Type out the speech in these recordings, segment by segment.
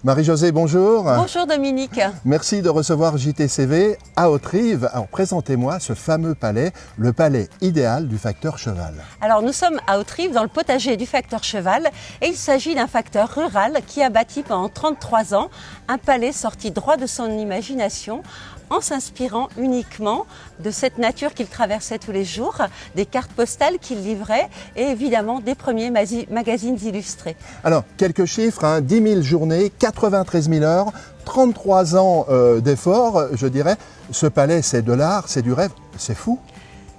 Marie-Josée, bonjour. Bonjour Dominique. Merci de recevoir JTCV à Haute-Rive. Alors présentez-moi ce fameux palais, le palais idéal du facteur cheval. Alors nous sommes à Haute-Rive dans le potager du facteur cheval et il s'agit d'un facteur rural qui a bâti pendant 33 ans un palais sorti droit de son imagination en s'inspirant uniquement de cette nature qu'il traversait tous les jours, des cartes postales qu'il livrait et évidemment des premiers magazines illustrés. Alors, quelques chiffres, 10 000 journées, 93 000 heures, 33 ans d'efforts, je dirais. Ce palais, c'est de l'art, c'est du rêve, c'est fou.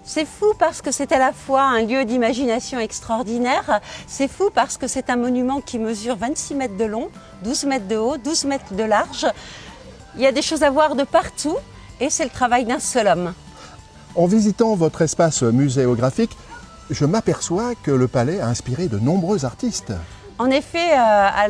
C'est fou parce que c'est à la fois un lieu d'imagination extraordinaire, c'est fou parce que c'est un monument qui mesure 26 mètres de long, 12 mètres de haut, 12 mètres de large. Il y a des choses à voir de partout et c'est le travail d'un seul homme. En visitant votre espace muséographique, je m'aperçois que le palais a inspiré de nombreux artistes. En effet, à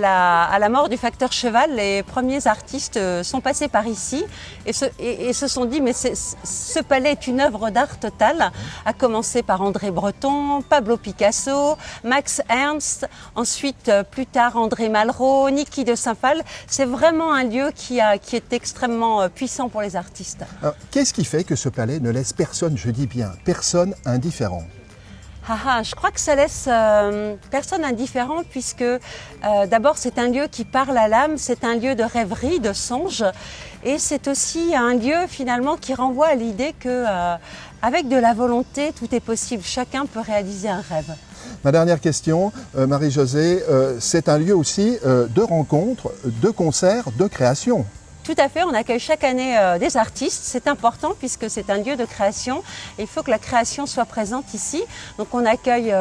la mort du facteur cheval, les premiers artistes sont passés par ici et se sont dit mais ce palais est une œuvre d'art totale, à commencer par André Breton, Pablo Picasso, Max Ernst, ensuite plus tard André Malraux, Niki de Saint-Phal. C'est vraiment un lieu qui est extrêmement puissant pour les artistes. Qu'est-ce qui fait que ce palais ne laisse personne, je dis bien personne, indifférent ? Je crois que ça laisse personne indifférent puisque d'abord c'est un lieu qui parle à l'âme, c'est un lieu de rêverie, de songe et c'est aussi un lieu finalement qui renvoie à l'idée que avec de la volonté tout est possible, chacun peut réaliser un rêve. Ma dernière question, Marie-Josée, c'est un lieu aussi de rencontres, de concerts, de création. Tout à fait, on accueille chaque année des artistes, c'est important puisque c'est un lieu de création et il faut que la création soit présente ici. Donc on accueille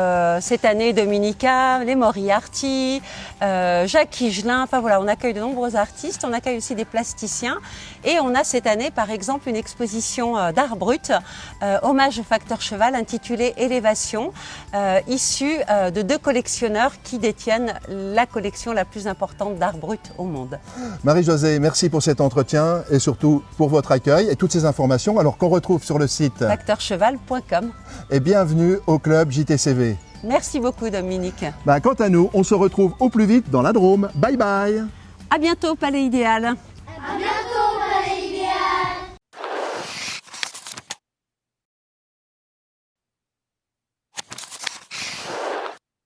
cette année Dominica, les Moriarty, Jacques Higelin, enfin voilà, on accueille de nombreux artistes, on accueille aussi des plasticiens et on a cette année par exemple une exposition d'art brut, hommage au facteur cheval intitulée Élévation, issue de deux collectionneurs qui détiennent la collection la plus importante d'art brut au monde. Marie-Josée, merci pour cet entretien et surtout pour votre accueil et toutes ces informations alors qu'on retrouve sur le site facteurcheval.com. Et bienvenue au club JTCV. Merci beaucoup Dominique. Quant à nous, on se retrouve au plus vite dans la Drôme. Bye bye. À bientôt Palais Idéal.